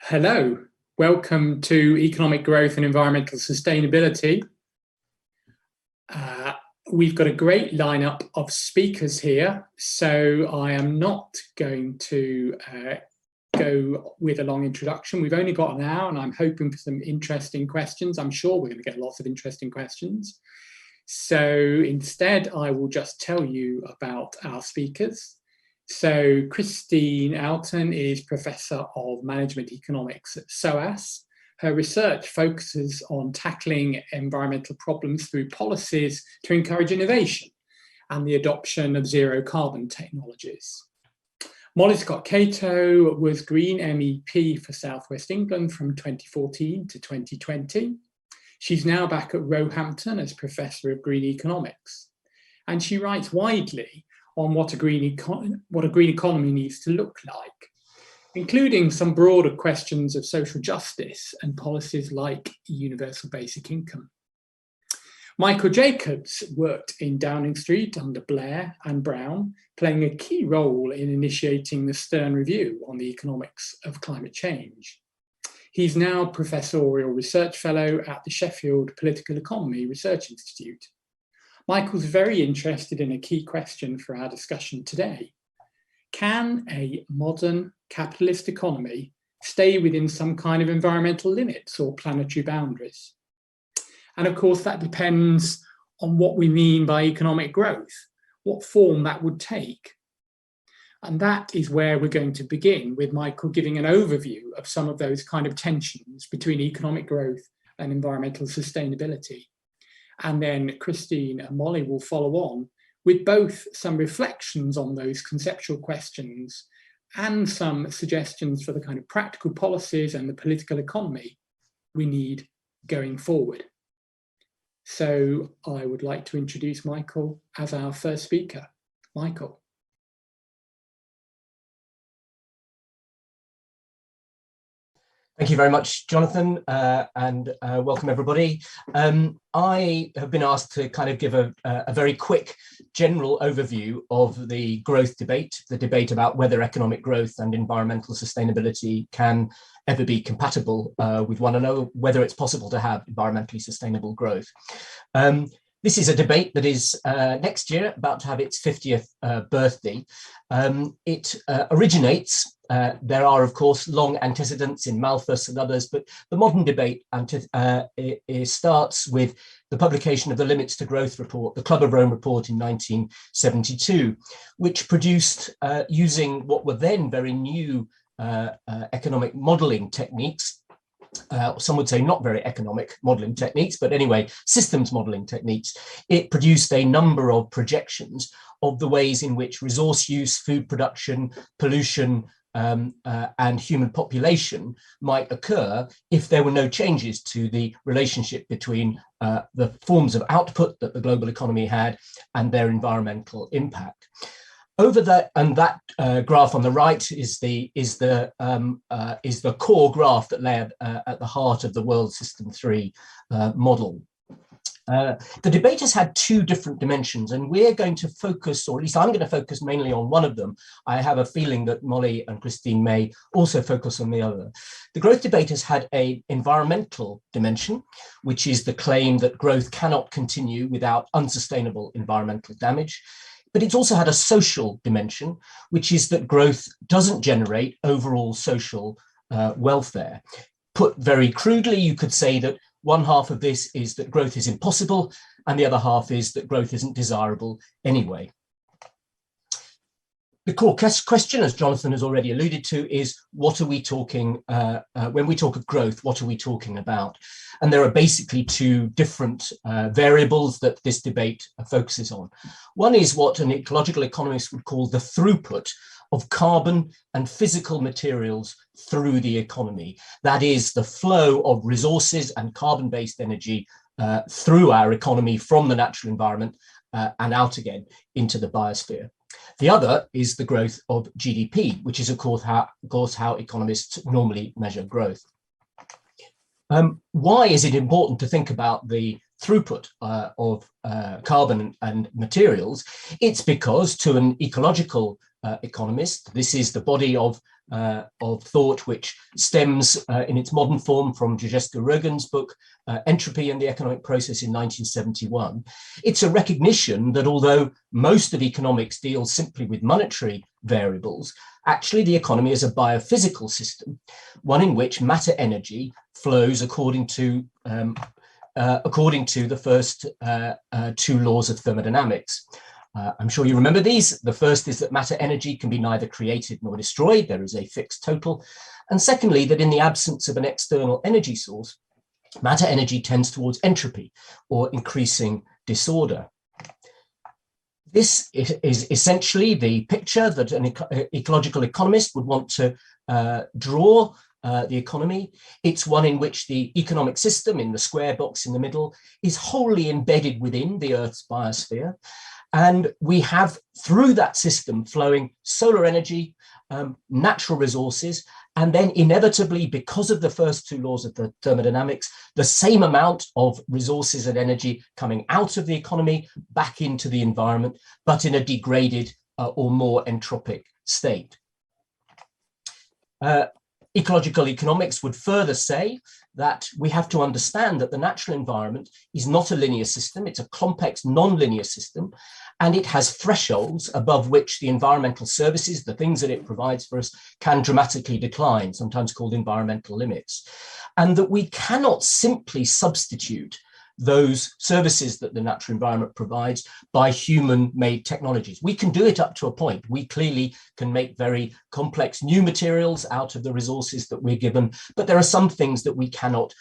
Hello, welcome to Economic Growth and Environmental Sustainability. We've got a great lineup of speakers here, so I am not going to go with a long introduction. We've only got an hour and I'm hoping for some interesting questions. I'm sure we're going to get lots of interesting questions. So instead, I will just tell you about our speakers. So Christine Oughton is Professor of Management Economics at SOAS. Her research focuses on tackling environmental problems through policies to encourage innovation and the adoption of zero carbon technologies. Molly Cato was Green MEP for South West England from 2014 to 2020. She's now back at Roehampton as Professor of Green Economics. And she writes widely on what a green economy needs to look like, including some broader questions of social justice and policies like universal basic income. Michael Jacobs worked in Downing Street under Blair and Brown, playing a key role in initiating the Stern Review on the economics of climate change. He's now Professorial Research Fellow at the Sheffield Political Economy Research Institute. Michael's very interested in a key question for our discussion today. Can a modern capitalist economy stay within some kind of environmental limits or planetary boundaries? And of course, that depends on what we mean by economic growth, what form that would take. And that is where we're going to begin with Michael giving an overview of some of those kind of tensions between economic growth and environmental sustainability. And then Christine and Molly will follow on with both some reflections on those conceptual questions and some suggestions for the kind of practical policies and the political economy we need going forward. So I would like to introduce Michael as our first speaker. Michael. Thank you very much, Jonathan, and welcome everybody. I have been asked to kind of give a very quick general overview of the growth debate, the debate about whether economic growth and environmental sustainability can ever be compatible with one another, whether it's possible to have environmentally sustainable growth. This is a debate that is next year about to have its 50th birthday. It originates, there are of course long antecedents in Malthus and others, but the modern debate it starts with the publication of the Limits to Growth report, the Club of Rome report in 1972, which produced, using what were then very new economic modelling techniques, some would say not very economic modelling techniques, but anyway, systems modelling techniques. It produced a number of projections of the ways in which resource use, food production, pollution, and human population might occur if there were no changes to the relationship between the forms of output that the global economy had and their environmental impact. Over that, and that graph on the right is the core graph that lay at the heart of the World System 3 model. The debate has had two different dimensions, and we're going to focus, or at least I'm going to focus mainly on one of them. I have a feeling that Molly and Christine may also focus on the other. The growth debate has had an environmental dimension, which is the claim that growth cannot continue without unsustainable environmental damage. But it's also had a social dimension, which is that growth doesn't generate overall social welfare. Put very crudely, you could say that one half of this is that growth is impossible, and the other half is that growth isn't desirable anyway. The core question, as Jonathan has already alluded to, is what are we talking, when we talk of growth, what are we talking about? And there are basically two different variables that this debate focuses on. One is what an ecological economist would call the throughput of carbon and physical materials through the economy. That is the flow of resources and carbon-based energy through our economy from the natural environment and out again into the biosphere. The other is the growth of GDP, which is of course how economists normally measure growth. Why is it important to think about the throughput of carbon and materials? It's because to an ecological economist, this is the body of of thought, which stems in its modern form from Zizek Rogan's book, Entropy and the Economic Process in 1971. It's a recognition that although most of economics deals simply with monetary variables, actually the economy is a biophysical system, one in which matter energy flows according to the first two laws of thermodynamics. I'm sure you remember these. The first is that matter energy can be neither created nor destroyed. There is a fixed total. And secondly, that in the absence of an external energy source, matter energy tends towards entropy, or increasing disorder. This is essentially the picture that an ecological economist would want to draw the economy. It's one in which the economic system, in the square box in the middle, is wholly embedded within the Earth's biosphere. And we have, through that system, flowing solar energy, natural resources, and then inevitably, because of the first two laws of the thermodynamics, the same amount of resources and energy coming out of the economy back into the environment, but in a degraded or more entropic state. Ecological economics would further say that we have to understand that the natural environment is not a linear system, it's a complex non-linear system, and it has thresholds above which the environmental services, the things that it provides for us, can dramatically decline, sometimes called environmental limits, and that we cannot simply substitute those services that the natural environment provides by human-made technologies. We can do it up to a point. We clearly can make very complex new materials out of the resources that we're given, but there are some things that we cannot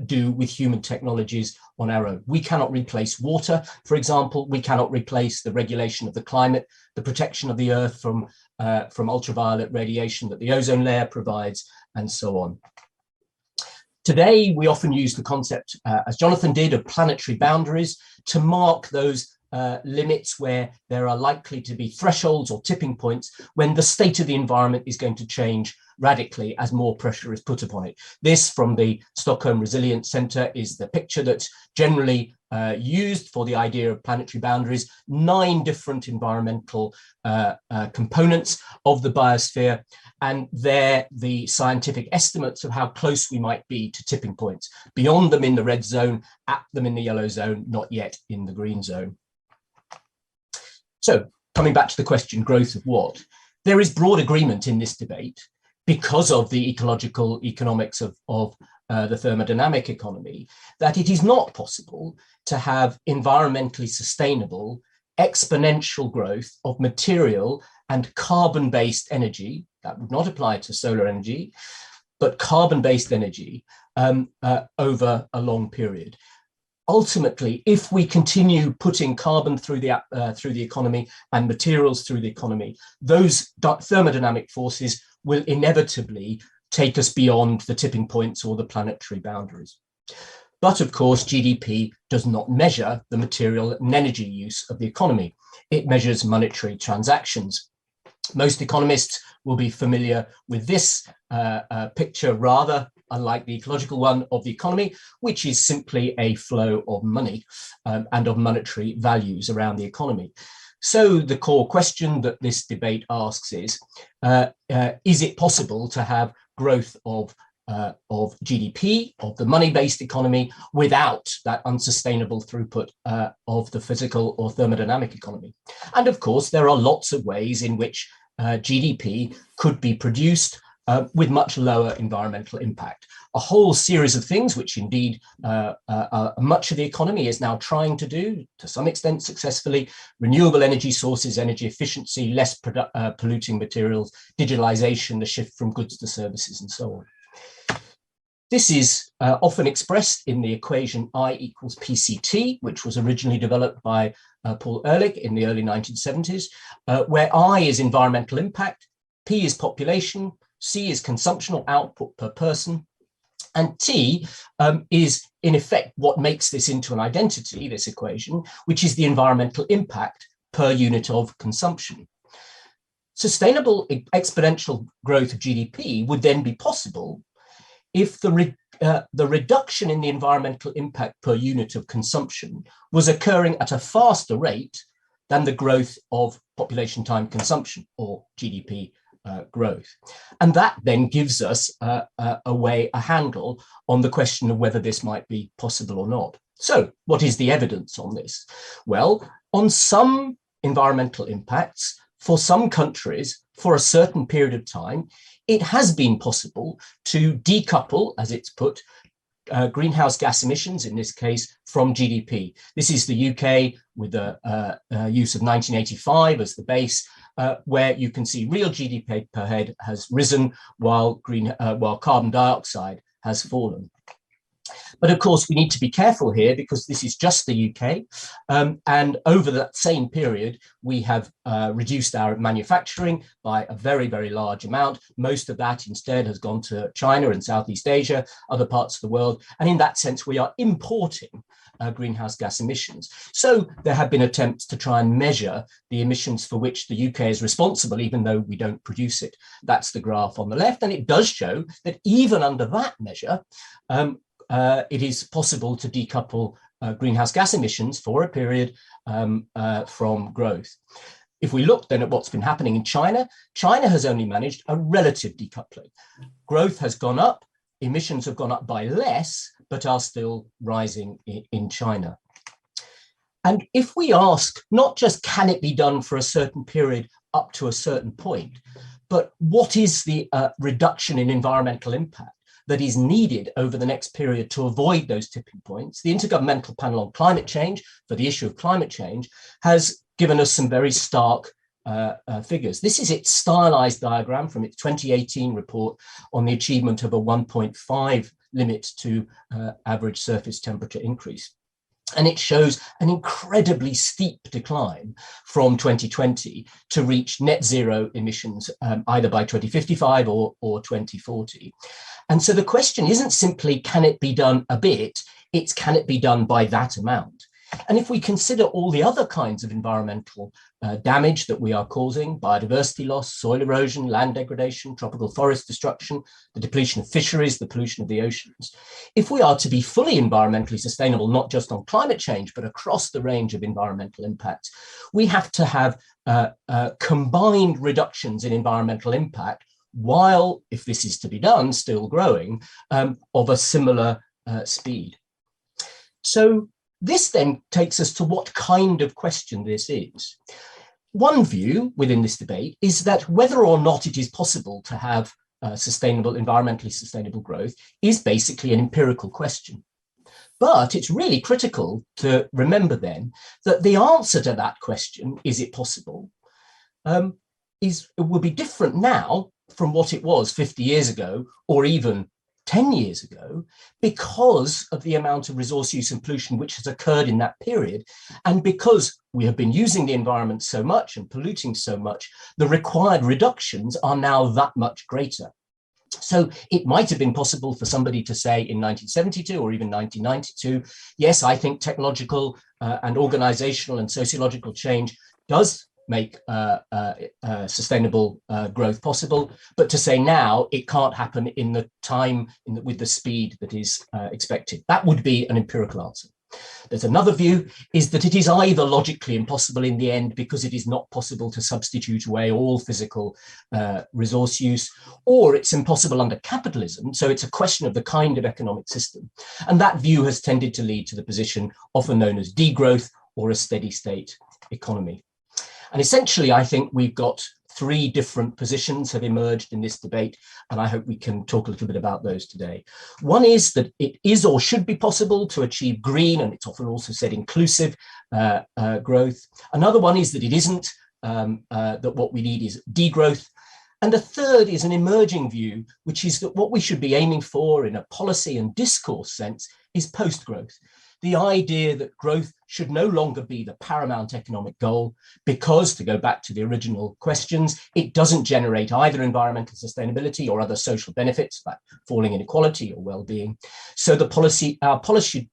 do with human technologies on our own. We cannot replace water, for example. We cannot replace the regulation of the climate, the protection of the Earth from ultraviolet radiation that the ozone layer provides, and so on. Today, we often use the concept, as Jonathan did, of planetary boundaries to mark those limits where there are likely to be thresholds or tipping points when the state of the environment is going to change radically as more pressure is put upon it. This, from the Stockholm Resilience Centre, is the picture that's generally used for the idea of planetary boundaries, 9 different environmental components of the biosphere, and they're the scientific estimates of how close we might be to tipping points, beyond them in the red zone, at them in the yellow zone, not yet in the green zone. So, coming back to the question, growth of what? There is broad agreement in this debate because of the ecological economics of the thermodynamic economy, that it is not possible to have environmentally sustainable exponential growth of material and carbon-based energy. That would not apply to solar energy, but carbon-based energy over a long period. Ultimately, if we continue putting carbon through the economy and materials through the economy, those thermodynamic forces will inevitably take us beyond the tipping points or the planetary boundaries. But of course, GDP does not measure the material and energy use of the economy. It measures monetary transactions. Most economists will be familiar with this picture, rather unlike the ecological one of the economy, which is simply a flow of money and of monetary values around the economy. So the core question that this debate asks is it possible to have growth of GDP, of the money-based economy, without that unsustainable throughput of the physical or thermodynamic economy? And of course, there are lots of ways in which GDP could be produced with much lower environmental impact. A whole series of things, which indeed much of the economy is now trying to do, to some extent successfully: renewable energy sources, energy efficiency, less polluting materials, digitalization, the shift from goods to services, and so on. This is often expressed in the equation I equals PCT, which was originally developed by Paul Ehrlich in the early 1970s, where I is environmental impact, P is population, C is consumption or output per person, and T is in effect what makes this into an identity, this equation, which is the environmental impact per unit of consumption. Sustainable exponential growth of GDP would then be possible if the reduction in the environmental impact per unit of consumption was occurring at a faster rate than the growth of population time consumption, or GDP growth. And that then gives us a handle on the question of whether this might be possible or not. So what is the evidence on this? Well, on some environmental impacts, for some countries, for a certain period of time, it has been possible to decouple, as it's put, greenhouse gas emissions, in this case, from GDP. This is the UK with the use of 1985 as the base, where you can see real GDP per head has risen while carbon dioxide has fallen. But of course, we need to be careful here because this is just the UK. And over that same period, we have reduced our manufacturing by a very, very large amount. Most of that instead has gone to China and Southeast Asia, other parts of the world. And in that sense, we are importing greenhouse gas emissions. So there have been attempts to try and measure the emissions for which the UK is responsible, even though we don't produce it. That's the graph on the left. And it does show that even under that measure, it is possible to decouple greenhouse gas emissions for a period from growth. If we look then at what's been happening in China, China has only managed a relative decoupling. Growth has gone up, emissions have gone up by less, but are still rising in China. And if we ask, not just can it be done for a certain period up to a certain point, but what is the reduction in environmental impact that is needed over the next period to avoid those tipping points, the Intergovernmental Panel on Climate Change, for the issue of climate change, has given us some very stark figures. This is its stylized diagram from its 2018 report on the achievement of a 1.5 limit to average surface temperature increase. And it shows an incredibly steep decline from 2020 to reach net zero emissions either by 2055 or 2040. And so the question isn't simply, can it be done a bit? It's, can it be done by that amount? And if we consider all the other kinds of environmental damage that we are causing, biodiversity loss, soil erosion, land degradation, tropical forest destruction, the depletion of fisheries, the pollution of the oceans, if we are to be fully environmentally sustainable, not just on climate change, but across the range of environmental impacts, we have to have combined reductions in environmental impact while, if this is to be done, still growing, of a similar speed. So this then takes us to what kind of question this is. One view within this debate is that whether or not it is possible to have environmentally sustainable growth is basically an empirical question. But it's really critical to remember then that the answer to that question, is it possible, it will be different now from what it was 50 years ago or even 10 years ago, because of the amount of resource use and pollution which has occurred in that period. And because we have been using the environment so much and polluting so much, the required reductions are now that much greater. So it might have been possible for somebody to say in 1972 or even 1992, yes, I think technological and organizational and sociological change does make sustainable growth possible, but to say now it can't happen in the time with the speed that is expected. That would be an empirical answer. There's another view, is that it is either logically impossible in the end because it is not possible to substitute away all physical resource use, or it's impossible under capitalism, so it's a question of the kind of economic system. And that view has tended to lead to the position often known as degrowth or a steady state economy. And essentially, I think we've got three different positions have emerged in this debate, and I hope we can talk a little bit about those today. One is that it is or should be possible to achieve green, and it's often also said inclusive growth. Another one is that it isn't, that what we need is degrowth. And a third is an emerging view, which is that what we should be aiming for in a policy and discourse sense is post-growth. The idea that growth should no longer be the paramount economic goal because, to go back to the original questions, it doesn't generate either environmental sustainability or other social benefits like falling inequality or well-being. So our policy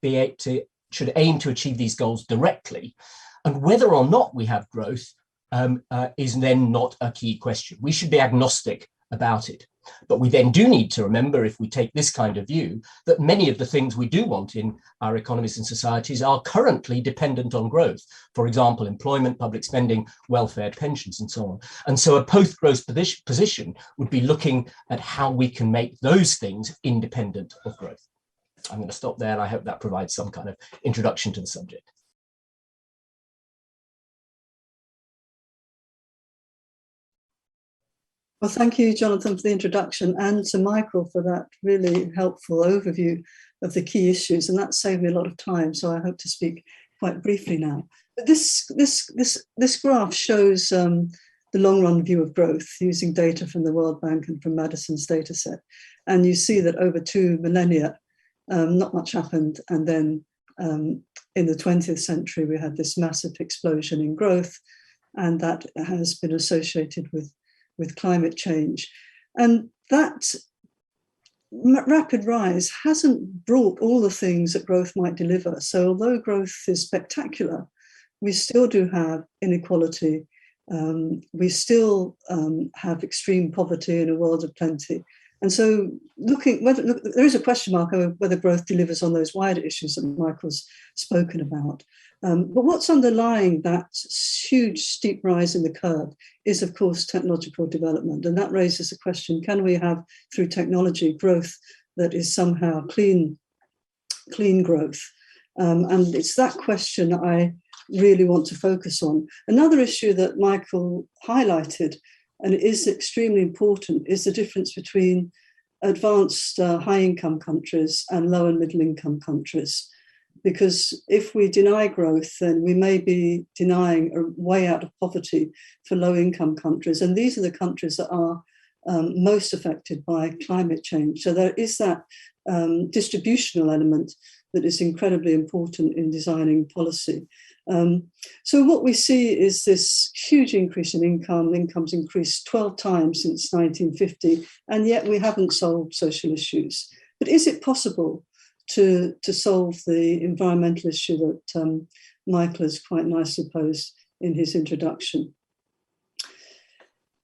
should aim to achieve these goals directly. And whether or not we have growth is then not a key question. We should be agnostic about it. But we then do need to remember, if we take this kind of view, that many of the things we do want in our economies and societies are currently dependent on growth. For example, employment, public spending, welfare, pensions, and so on. And so a post-growth position would be looking at how we can make those things independent of growth. I'm going to stop there, and I hope that provides some kind of introduction to the subject. Well, thank you, Jonathan, for the introduction, and to Michael for that really helpful overview of the key issues. And that saved me a lot of time, so I hope to speak quite briefly now. But this graph shows the long-run view of growth using data from the World Bank and from Madison's data set. And you see that over 2 millennia, not much happened. And then in the 20th century, we had this massive explosion in growth, and that has been associated with climate change. And that rapid rise hasn't brought all the things that growth might deliver. So although growth is spectacular, we still do have inequality. We still have extreme poverty in a world of plenty. And so there is a question mark over whether growth delivers on those wider issues that Michael's spoken about. But what's underlying that huge steep rise in the curve is, of course, technological development. And that raises the question, can we have, through technology, growth that is somehow clean growth? And it's that question that I really want to focus on. Another issue that Michael highlighted, and it is extremely important, is the difference between advanced high-income countries and low and middle-income countries. Because if we deny growth, then we may be denying a way out of poverty for low-income countries. And these are the countries that are most affected by climate change. So there is that distributional element that is incredibly important in designing policy. So what we see is this huge increase in income. Income's increased 12 times since 1950, and yet we haven't solved social issues. But is it possible to solve the environmental issue that Michael has quite nicely posed in his introduction?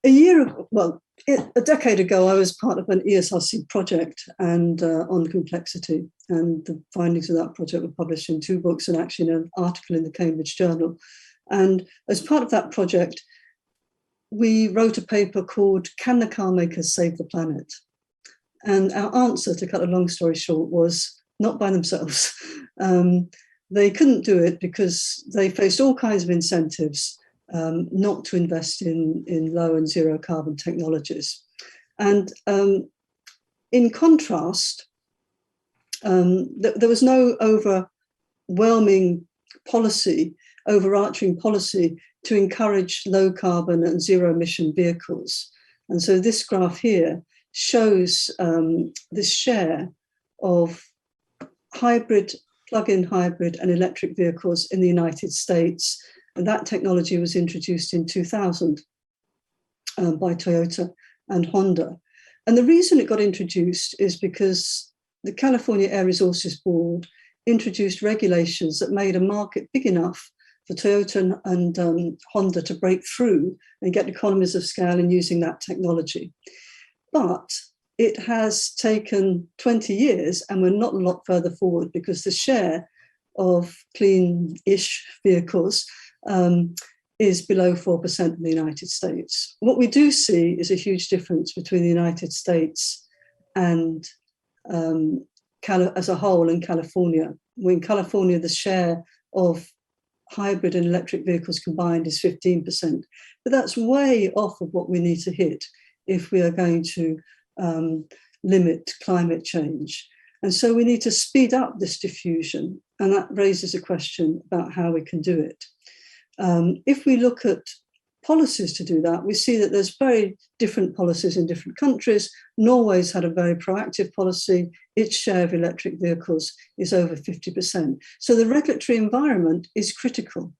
A decade ago, I was part of an ESRC project and on complexity, and the findings of that project were published in 2 books and actually in an article in the Cambridge Journal. And as part of that project, we wrote a paper called "Can the Car Makers Save the Planet?" And our answer, to cut a long story short, was not by themselves. They couldn't do it because they faced all kinds of incentives not to invest in low and zero carbon technologies. And in contrast, there was no overwhelming policy, overarching policy to encourage low carbon and zero emission vehicles. And so this graph here shows this share of hybrid, plug-in hybrid and electric vehicles in the United States. And that technology was introduced in 2000 by Toyota and Honda. And the reason it got introduced is because the California Air Resources Board introduced regulations that made a market big enough for Toyota and Honda to break through and get economies of scale in using that technology. But it has taken 20 years and we're not a lot further forward because the share of clean-ish vehicles is below 4% in the United States. What we do see is a huge difference between the United States and as a whole in California. In California, the share of hybrid and electric vehicles combined is 15%, but that's way off of what we need to hit if we are going to limit climate change. And so we need to speed up this diffusion, and that raises a question about how we can do it. If we look at policies to do that, we see that there's very different policies in different countries. Norway's had a very proactive policy. Its share of electric vehicles is over 50%. So the regulatory environment is critical.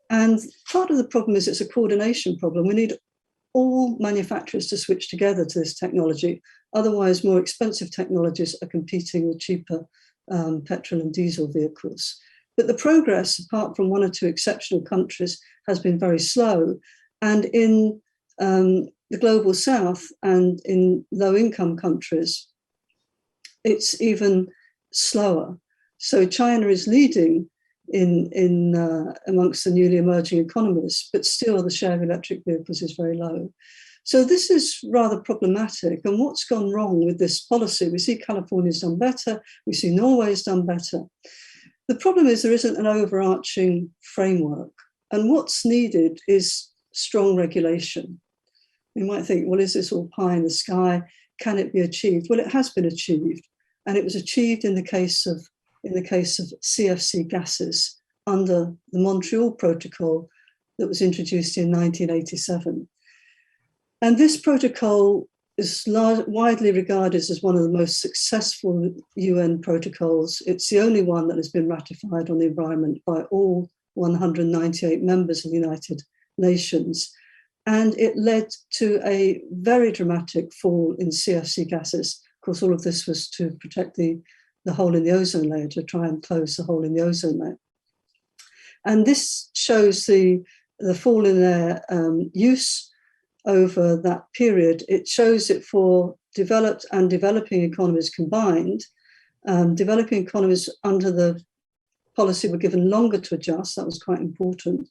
And part of the problem is it's a coordination problem. We need all manufacturers to switch together to this technology. Otherwise, more expensive technologies are competing with cheaper petrol and diesel vehicles. But the progress, apart from 1 or 2 exceptional countries, has been very slow. And in the global south and in low-income countries, it's even slower. So China is leading in amongst the newly emerging economies, but still the share of electric vehicles is very low. So this is rather problematic. And what's gone wrong with this policy? We see California's done better. We see Norway's done better. The problem is there isn't an overarching framework. And what's needed is strong regulation. You might think, well, is this all pie in the sky? Can it be achieved? Well, it has been achieved. And it was achieved in the case of CFC gases under the Montreal Protocol that was introduced in 1987. And this protocol is widely regarded as one of the most successful UN protocols. It's the only one that has been ratified on the environment by all 198 members of the United Nations. And it led to a very dramatic fall in CFC gases. Of course, all of this was to protect the hole in the ozone layer, to try and close the hole in the ozone layer. And this shows the fall in their use over that period. It shows it for developed and developing economies combined. Developing economies under the policy were given longer to adjust. That was quite important.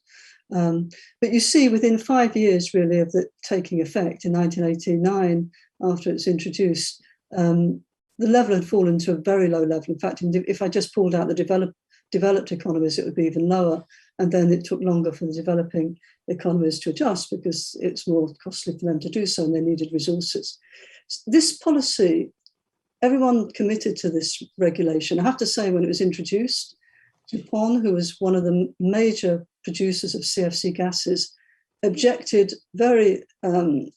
But you see, within 5 years, really, of it taking effect in 1989, after it's introduced, the level had fallen to a very low level. In fact, if I just pulled out the developed economies, it would be even lower. And then it took longer for the developing economies to adjust because it's more costly for them to do so and they needed resources. This policy, everyone committed to this regulation. I have to say, when it was introduced, DuPont, who was one of the major producers of CFC gases, objected very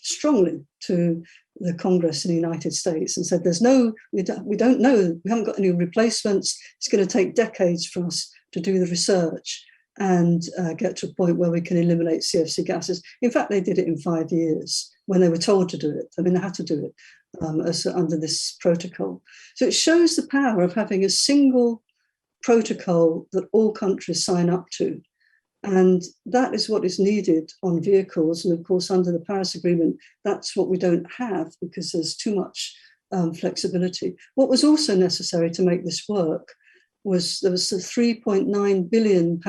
strongly to the Congress in the United States and said, we don't know, we haven't got any replacements. It's going to take decades for us to do the research and get to a point where we can eliminate CFC gases. In fact, they did it in 5 years when they were told to do it. I mean, they had to do it under this protocol. So it shows the power of having a single protocol that all countries sign up to. And that is what is needed on vehicles. And of course, under the Paris Agreement, that's what we don't have because there's too much flexibility. What was also necessary to make this work was there was a £3.9 billion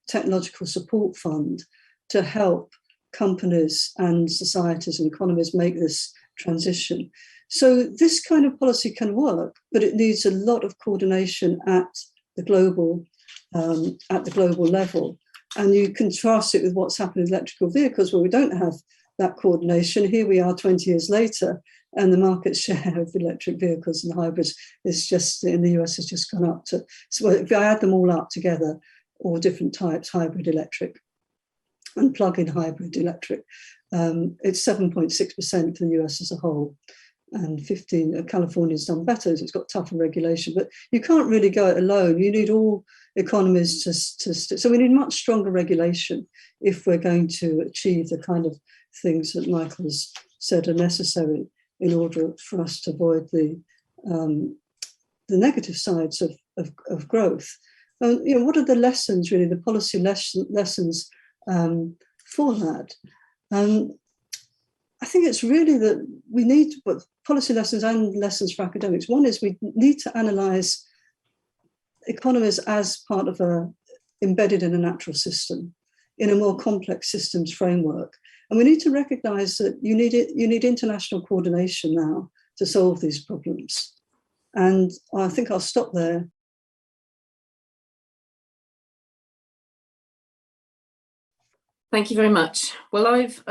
technological support fund to help companies and societies and economies make this transition. So this kind of policy can work, but it needs a lot of coordination at the global level. And you contrast it with what's happened with electrical vehicles, where we don't have that coordination. Here we are 20 years later, and the market share of electric vehicles and hybrids is just, in the US, has just gone up to, so if I add them all up together, all different types, hybrid electric and plug-in hybrid electric, it's 7.6% for the US as a whole. And California's done better, so it's got tougher regulation. But you can't really go it alone. You need all economies so we need much stronger regulation if we're going to achieve the kind of things that Michael has said are necessary in order for us to avoid the negative sides of growth. What are the lessons, really, the policy lessons for that? I think it's really that we need policy lessons and lessons for academics. One is we need to analyse economies as part of embedded in a natural system, in a more complex systems framework. And we need to recognise that you need international coordination now to solve these problems. And I think I'll stop there. Thank you very much. Well, I've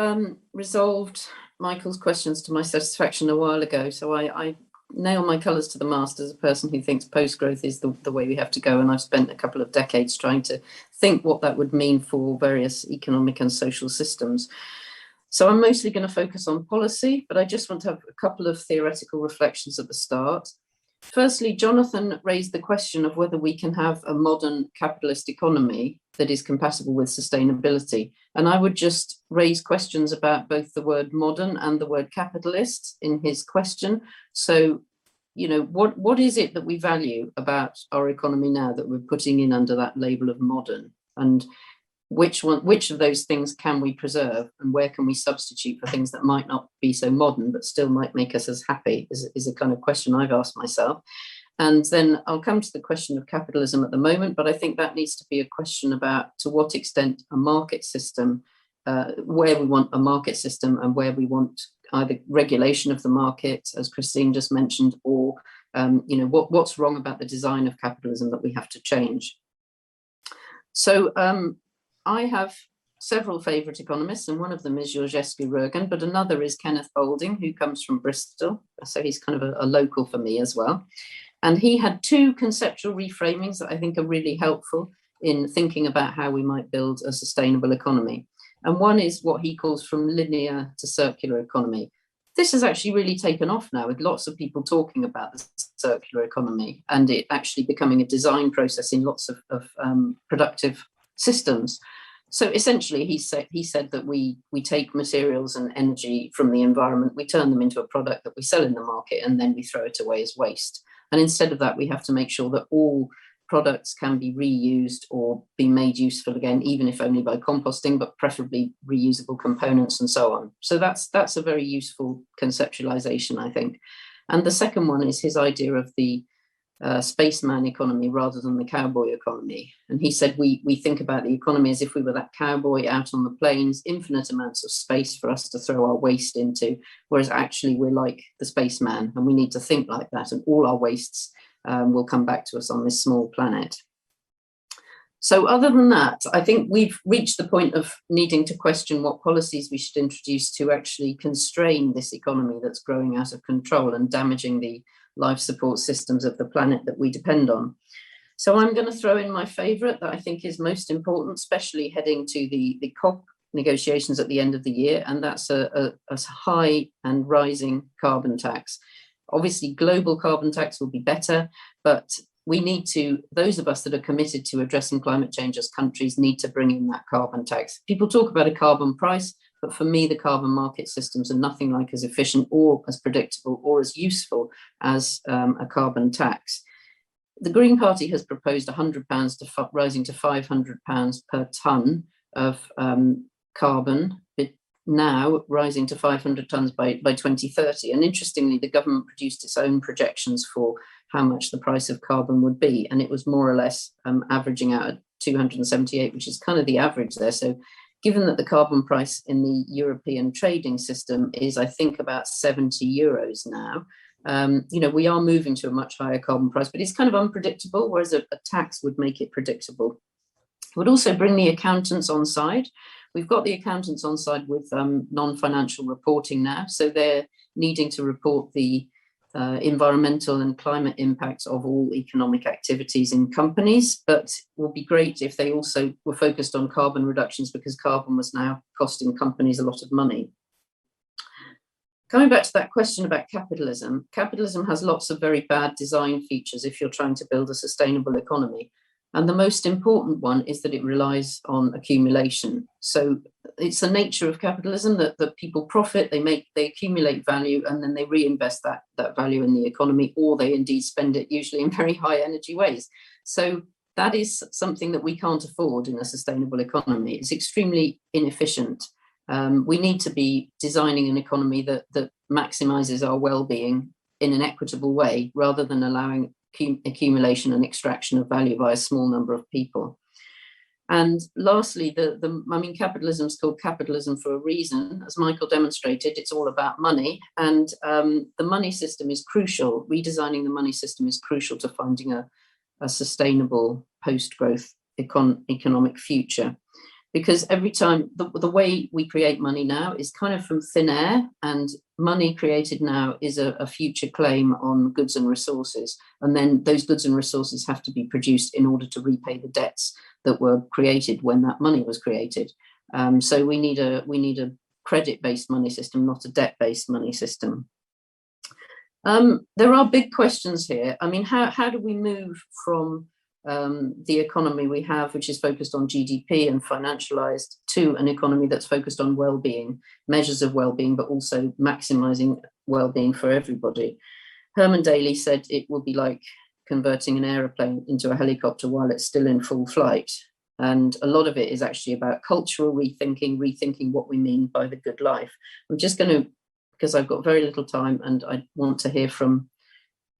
resolved Michael's questions to my satisfaction a while ago, so I nail my colours to the mast as a person who thinks post-growth is the way we have to go, and I've spent a couple of decades trying to think what that would mean for various economic and social systems. So I'm mostly going to focus on policy, but I just want to have a couple of theoretical reflections at the start. Firstly, Jonathan raised the question of whether we can have a modern capitalist economy that is compatible with sustainability. And I would just raise questions about both the word modern and the word capitalist in his question. So, what is it that we value about our economy now that we're putting in under that label of modern? And which of those things can we preserve, and where can we substitute for things that might not be so modern but still might make us as happy, is a kind of question I've asked myself. And then I'll come to the question of capitalism at the moment, but I think that needs to be a question about to what extent a market system, where we want a market system and where we want either regulation of the market, as Christine just mentioned, or what's wrong about the design of capitalism that we have to change. So I have several favourite economists, and one of them is Georgescu Roegen, but another is Kenneth Boulding, who comes from Bristol. So he's kind of a local for me as well. And he had two conceptual reframings that I think are really helpful in thinking about how we might build a sustainable economy. And one is what he calls from linear to circular economy. This has actually really taken off now, with lots of people talking about the circular economy and it actually becoming a design process in lots of productive systems. So essentially, he said that we take materials and energy from the environment, we turn them into a product that we sell in the market, and then we throw it away as waste. And instead of that, we have to make sure that all products can be reused or be made useful again, even if only by composting, but preferably reusable components and so on. So that's a very useful conceptualization, I think. And the second one is his idea of the spaceman economy rather than the cowboy economy. And he said we think about the economy as if we were that cowboy out on the plains, infinite amounts of space for us to throw our waste into, whereas actually we're like the spaceman and we need to think like that, and all our wastes will come back to us on this small planet. So other than that, I think we've reached the point of needing to question what policies we should introduce to actually constrain this economy that's growing out of control and damaging the life support systems of the planet that we depend on. So I'm going to throw in my favourite that I think is most important, especially heading to the COP negotiations at the end of the year, and that's a high and rising carbon tax. Obviously, global carbon tax will be better, but we need to, those of us that are committed to addressing climate change as countries need to bring in that carbon tax. People talk about a carbon price, but for me, the carbon market systems are nothing like as efficient or as predictable or as useful as a carbon tax. The Green Party has proposed £100 rising to £500 per tonne of carbon, now rising to 500 tonnes by 2030. And interestingly, the government produced its own projections for how much the price of carbon would be, and it was more or less averaging out at 278, which is kind of the average there. So given that the carbon price in the European trading system is, I think, about 70 euros now, we are moving to a much higher carbon price, but it's kind of unpredictable, whereas a tax would make it predictable. It would also bring the accountants on side. We've got the accountants on side with non-financial reporting now, so they're needing to report the environmental and climate impacts of all economic activities in companies, but it would be great if they also were focused on carbon reductions, because carbon was now costing companies a lot of money. Coming back to that question about capitalism, capitalism has lots of very bad design features if you're trying to build a sustainable economy. And the most important one is that it relies on accumulation. So it's the nature of capitalism that people profit, they accumulate value, and then they reinvest that value in the economy, or they indeed spend it usually in very high energy ways. So that is something that we can't afford in a sustainable economy. It's extremely inefficient. We need to be designing an economy that maximizes our well-being in an equitable way, rather than allowing accumulation and extraction of value by a small number of people. And lastly, capitalism is called capitalism for a reason. As Michael demonstrated, it's all about money, and the money system is crucial. Redesigning the money system is crucial to finding a sustainable post-growth economic future. Because every time, the way we create money now is kind of from thin air, and money created now is a future claim on goods and resources. And then those goods and resources have to be produced in order to repay the debts that were created when that money was created. So we need a credit-based money system, not a debt-based money system. There are big questions here. I mean, how do we move from the economy we have, which is focused on GDP and financialized, to an economy that's focused on well-being, measures of well-being, but also maximizing well-being for everybody? Herman Daly said it will be like converting an aeroplane into a helicopter while it's still in full flight. And a lot of it is actually about cultural rethinking what we mean by the good life. I'm just going to, because I've got very little time and I want to hear from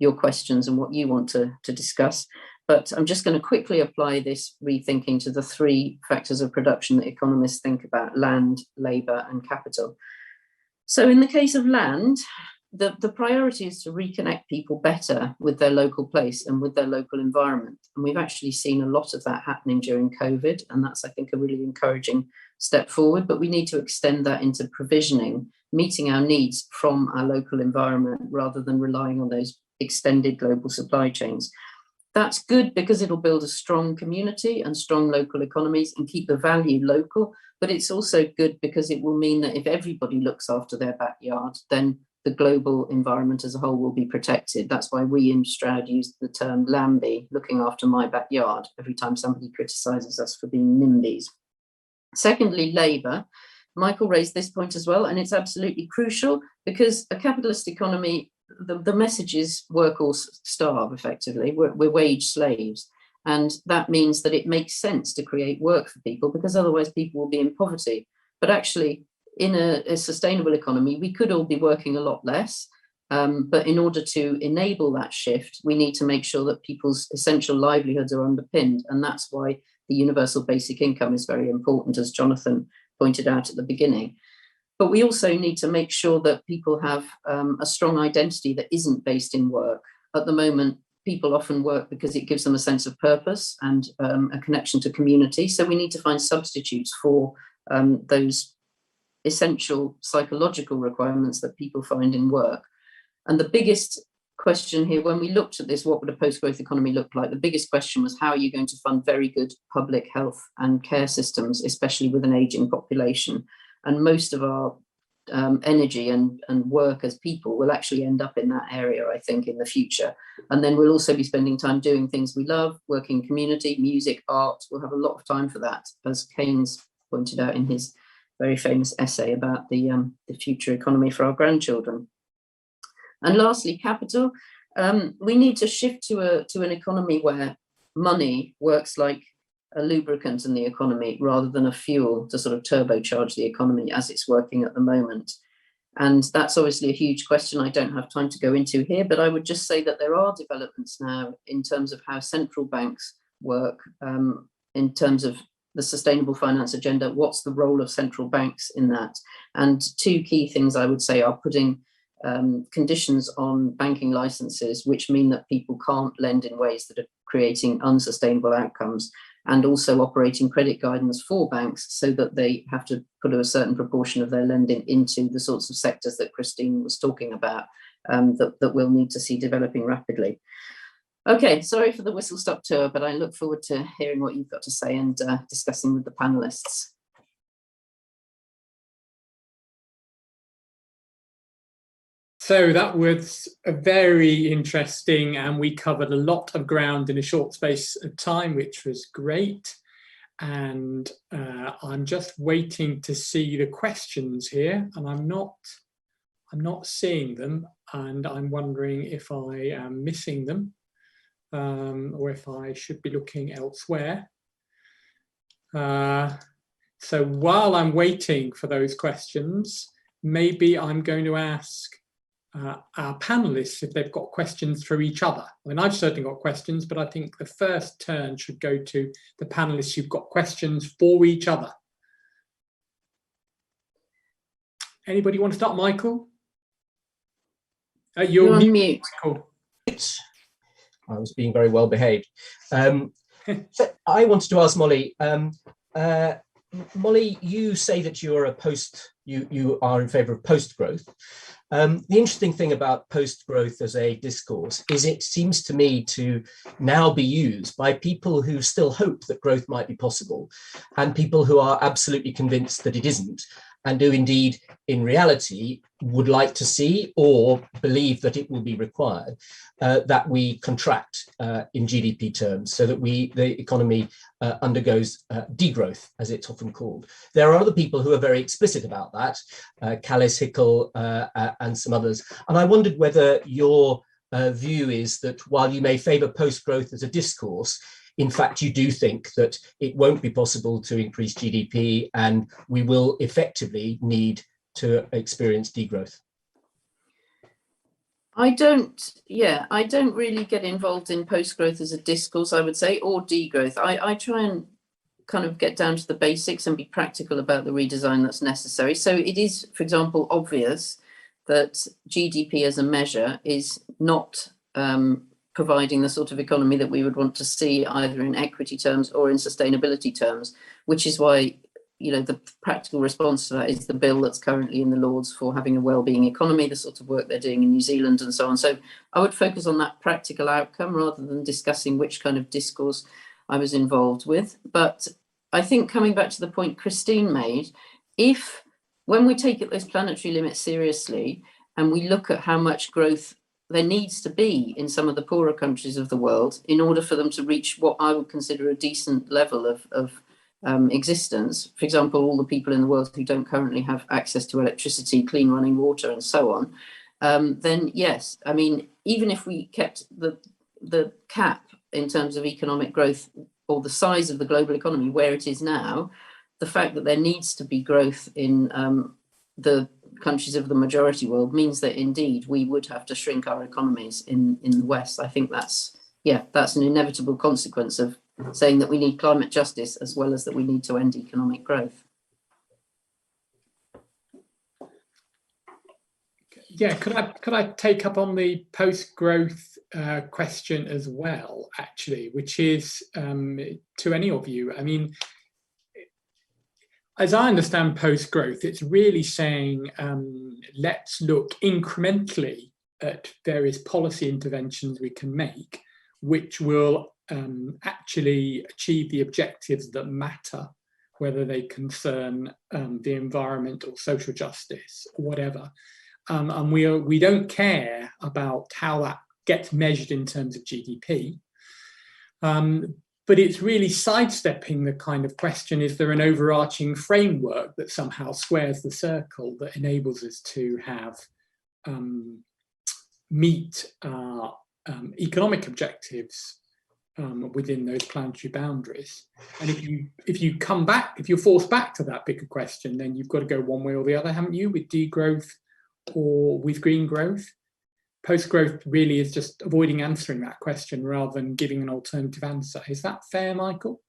your questions and what you want to discuss, but I'm just going to quickly apply this rethinking to the three factors of production that economists think about: land, labour and capital. So in the case of land, the priority is to reconnect people better with their local place and with their local environment. And we've actually seen a lot of that happening during COVID. And that's, I think, a really encouraging step forward. But we need to extend that into provisioning, meeting our needs from our local environment rather than relying on those extended global supply chains. That's good because it'll build a strong community and strong local economies and keep the value local. But it's also good because it will mean that if everybody looks after their backyard, then the global environment as a whole will be protected. That's why we in Stroud use the term LAMBY, looking after my backyard, every time somebody criticises us for being NIMBYs. Secondly, labour. Michael raised this point as well, and it's absolutely crucial because a capitalist economy, the message is work or starve, effectively. We're wage slaves. And that means that it makes sense to create work for people because otherwise people will be in poverty. But actually, in a sustainable economy, we could all be working a lot less. But in order to enable that shift, we need to make sure that people's essential livelihoods are underpinned. And that's why the universal basic income is very important, as Jonathan pointed out at the beginning. But we also need to make sure that people have a strong identity that isn't based in work. At the moment, people often work because it gives them a sense of purpose and a connection to community. So we need to find substitutes for those essential psychological requirements that people find in work. And the biggest question here, when we looked at this, what would a post-growth economy look like? The biggest question was, how are you going to fund very good public health and care systems, especially with an aging population? And most of our energy and work as people will actually end up in that area, I think, in the future. And then we'll also be spending time doing things we love, working in community, music, art. We'll have a lot of time for that, as Keynes pointed out in his very famous essay about the future economy for our grandchildren. And lastly, capital. We need to shift to an economy where money works like a lubricant in the economy rather than a fuel to sort of turbocharge the economy as it's working at the moment. And that's obviously a huge question I don't have time to go into here, but I would just say that there are developments now in terms of how central banks work, in terms of the sustainable finance agenda. What's the role of central banks in that? And two key things I would say are putting conditions on banking licenses, which mean that people can't lend in ways that are creating unsustainable outcomes, and also operating credit guidance for banks so that they have to put a certain proportion of their lending into the sorts of sectors that Christine was talking about, that we'll need to see developing rapidly. Okay, sorry for the whistle-stop tour, but I look forward to hearing what you've got to say and discussing with the panelists. So that was a very interesting, and we covered a lot of ground in a short space of time, which was great. And I'm just waiting to see the questions here, and I'm not seeing them, and I'm wondering if I am missing them, or if I should be looking elsewhere. So while I'm waiting for those questions, maybe I'm going to ask our panelists if they've got questions for each other. I mean, I've certainly got questions, but I think the first turn should go to the panelists who've got questions for each other. Anybody want to start, Michael? You're on mute, Michael. I was being very well behaved. So I wanted to ask Molly. Molly, you say that you are you are in favour of post-growth. The interesting thing about post-growth as a discourse is it seems to me to now be used by people who still hope that growth might be possible, and people who are absolutely convinced that it isn't, and who indeed in reality would like to see or believe that it will be required, that we contract in GDP terms, so that the economy undergoes degrowth, as it's often called. There are other people who are very explicit about that, Callis, Hickel, and some others. And I wondered whether your view is that while you may favour post-growth as a discourse, in fact, you do think that it won't be possible to increase GDP and we will effectively need to experience degrowth? I don't really get involved in post-growth as a discourse, I would say, or degrowth. I try and kind of get down to the basics and be practical about the redesign that's necessary. So it is, for example, obvious that GDP as a measure is not providing the sort of economy that we would want to see either in equity terms or in sustainability terms, which is why, you know, the practical response to that is the bill that's currently in the Lords for having a wellbeing economy, the sort of work they're doing in New Zealand and so on. So I would focus on that practical outcome rather than discussing which kind of discourse I was involved with. But I think coming back to the point Christine made, when we take those planetary limits seriously and we look at how much growth there needs to be in some of the poorer countries of the world in order for them to reach what I would consider a decent level of existence, for example, all the people in the world who don't currently have access to electricity, clean running water and so on, then yes, I mean, even if we kept the cap in terms of economic growth or the size of the global economy where it is now, the fact that there needs to be growth in the countries of the majority world means that indeed we would have to shrink our economies in the West. I think that's an inevitable consequence of saying that we need climate justice as well as that we need to end economic growth. Yeah, could I take up on the post-growth question as well, actually, which is to any of you. I mean, as I understand post-growth, it's really saying let's look incrementally at various policy interventions we can make, which will actually achieve the objectives that matter, whether they concern the environment or social justice or whatever. And we don't care about how that gets measured in terms of GDP. But it's really sidestepping the kind of question, is there an overarching framework that somehow squares the circle that enables us to have meet our economic objectives within those planetary boundaries? And if you come back, if you're forced back to that bigger question, then you've got to go one way or the other, haven't you, with degrowth or with green growth? Post-growth really is just avoiding answering that question rather than giving an alternative answer. Is that fair, Michael?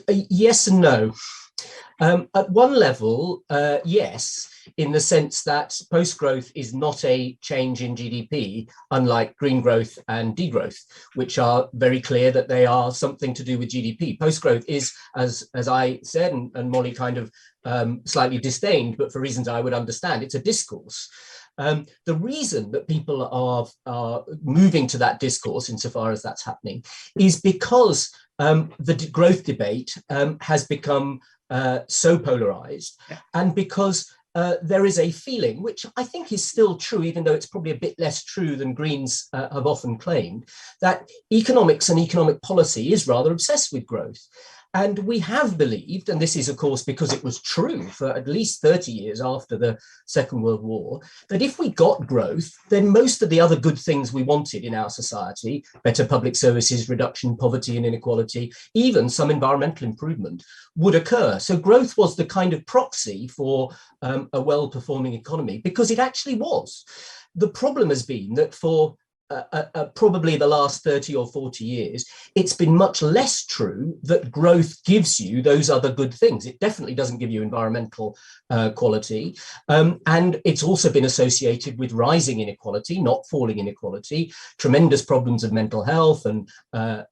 Yes and no. At one level, yes, in the sense that post-growth is not a change in GDP, unlike green growth and degrowth, which are very clear that they are something to do with GDP. Post-growth is, as I said, and Molly kind of slightly disdained, but for reasons I would understand, it's a discourse. The reason that people are moving to that discourse, insofar as that's happening, is because the growth debate has become so polarized, and because there is a feeling, which I think is still true, even though it's probably a bit less true than Greens have often claimed, that economics and economic policy is rather obsessed with growth. And we have believed, and this is, of course, because it was true for at least 30 years after the Second World War, that if we got growth, then most of the other good things we wanted in our society, better public services, reduction in poverty and inequality, even some environmental improvement, would occur. So growth was the kind of proxy for a well-performing economy, because it actually was. The problem has been that for probably the last 30 or 40 years, it's been much less true that growth gives you those other good things. It definitely doesn't give you environmental quality. And it's also been associated with rising inequality, not falling inequality, tremendous problems of mental health and a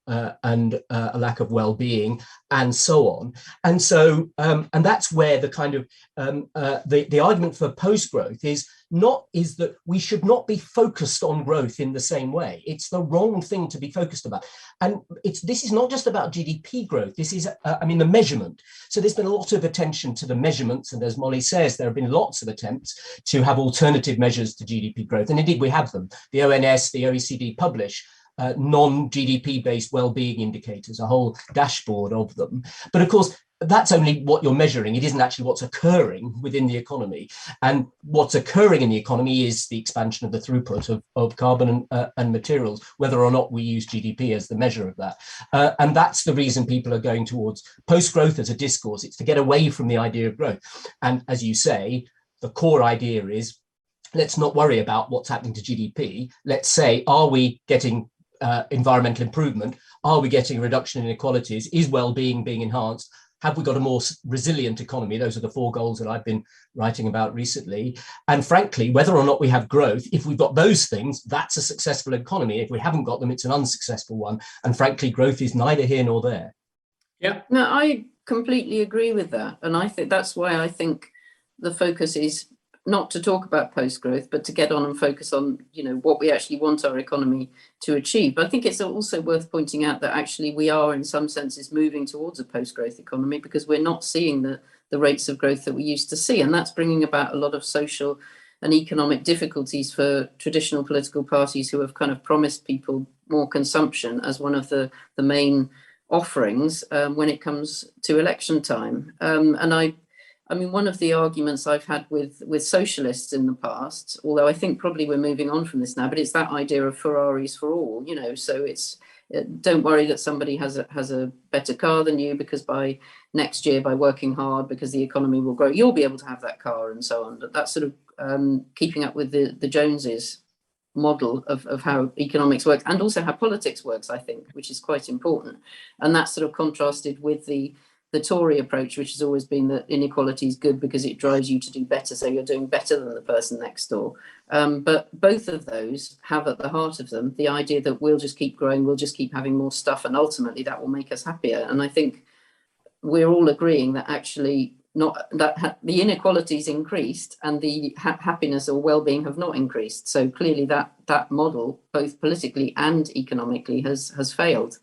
lack of well-being, and so on. And so, and that's where the kind of the argument for post-growth is that we should not be focused on growth in the same way. It's the wrong thing to be focused about. And this is not just about GDP growth. This is, the measurement. So there's been a lot of attention to the measurements. And as Molly says, there have been lots of attempts to have alternative measures to GDP growth. And indeed, we have them. The ONS, the OECD publish non-GDP based well-being indicators, a whole dashboard of them. But of course, that's only what you're measuring. It isn't actually what's occurring within the economy. And what's occurring in the economy is the expansion of the throughput of carbon and materials, whether or not we use GDP as the measure of that. And that's the reason people are going towards post-growth as a discourse. It's to get away from the idea of growth. And as you say, the core idea is, let's not worry about what's happening to GDP. Let's say, are we getting environmental improvement? Are we getting a reduction in inequalities? Is well-being being enhanced? Have we got a more resilient economy? Those are the 4 goals that I've been writing about recently. And frankly, whether or not we have growth, if we've got those things, that's a successful economy. If we haven't got them, it's an unsuccessful one. And frankly, growth is neither here nor there. Yeah. No, I completely agree with that. And I think that's why I think the focus is not to talk about post-growth, but to get on and focus on, what we actually want our economy to achieve. But I think it's also worth pointing out that actually we are in some senses moving towards a post-growth economy, because we're not seeing the rates of growth that we used to see. And that's bringing about a lot of social and economic difficulties for traditional political parties who have kind of promised people more consumption as one of the main offerings when it comes to election time. And I mean, one of the arguments I've had with socialists in the past, although I think probably we're moving on from this now, but it's that idea of Ferraris for all, so it's don't worry that somebody has a better car than you, because by next year, by working hard, because the economy will grow, you'll be able to have that car and so on. But that's sort of keeping up with the Joneses model of how economics works, and also how politics works, I think, which is quite important. And that's sort of contrasted with the Tory approach, which has always been that inequality is good because it drives you to do better, so you're doing better than the person next door. But both of those have at the heart of them the idea that we'll just keep growing, we'll just keep having more stuff, and ultimately that will make us happier. And I think we're all agreeing that actually the inequalities increased and the happiness or well-being have not increased. So clearly that model, both politically and economically, has failed.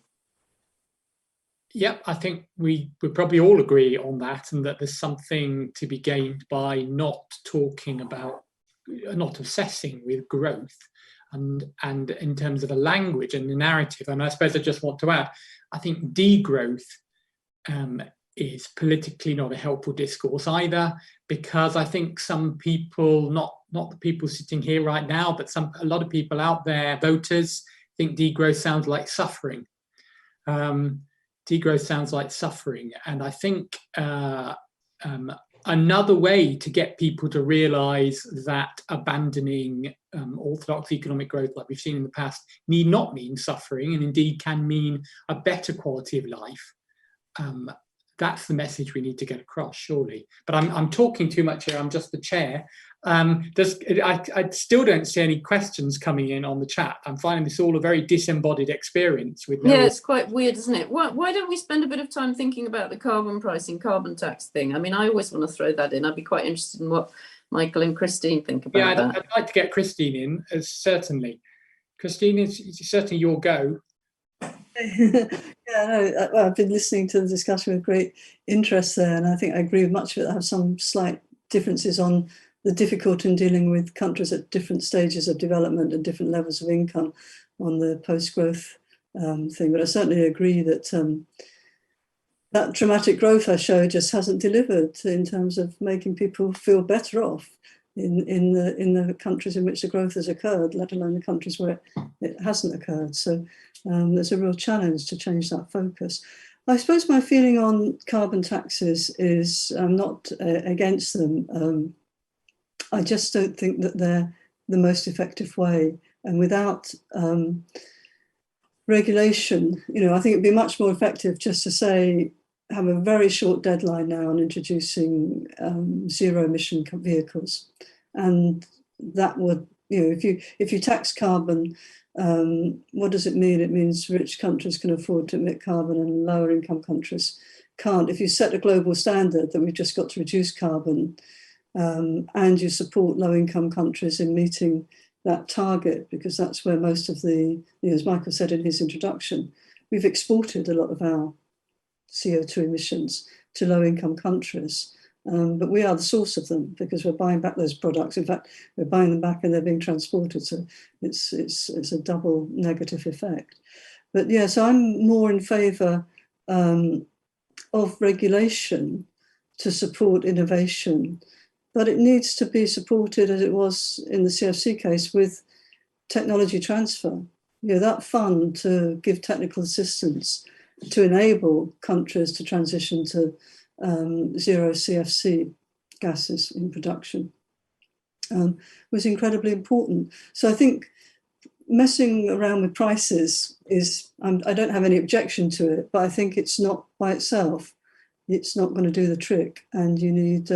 Yeah, I think we probably all agree on that, and that there's something to be gained by not talking about, not obsessing with growth, and in terms of a language and the narrative. And I suppose I just want to add, I think degrowth is politically not a helpful discourse either, because I think some people, not the people sitting here right now, but a lot of people out there, voters, think degrowth sounds like suffering. Degrowth sounds like suffering. And I think another way to get people to realise that abandoning orthodox economic growth, like we've seen in the past, need not mean suffering, and indeed can mean a better quality of life. That's the message we need to get across, surely. But I'm talking too much here. I'm just the chair. I still don't see any questions coming in on the chat. I'm finding this all a very disembodied experience. Yeah, it's quite weird, isn't it? Why don't we spend a bit of time thinking about the carbon pricing, carbon tax thing? I mean, I always want to throw that in. I'd be quite interested in what Michael and Christine think about that. I'd like to get Christine in, certainly. Christine, it's certainly your go. I've been listening to the discussion with great interest there, and I think I agree with much of it. I have some slight differences on the difficulty in dealing with countries at different stages of development and different levels of income on the post-growth thing. But I certainly agree that that dramatic growth I showed just hasn't delivered in terms of making people feel better off in the countries in which the growth has occurred, let alone the countries where it hasn't occurred. So there's a real challenge to change that focus. I suppose my feeling on carbon taxes is I'm not against them. I just don't think that they're the most effective way. And without regulation, I think it'd be much more effective just to say, have a very short deadline now on introducing zero emission vehicles. And that would, if you tax carbon, what does it mean? It means rich countries can afford to emit carbon and lower income countries can't. If you set a global standard that we've just got to reduce carbon, and you support low income countries in meeting that target, because that's where most of the, as Michael said in his introduction, we've exported a lot of our CO2 emissions to low income countries. But we are the source of them because we're buying back those products. In fact, we're buying them back and they're being transported. So it's a double negative effect. But yeah, so I'm more in favour of regulation to support innovation, but it needs to be supported, as it was in the CFC case, with technology transfer. That fund to give technical assistance to enable countries to transition to zero CFC gases in production was incredibly important. So I think messing around with prices is, I don't have any objection to it, but I think it's not by itself. It's not going to do the trick, and you need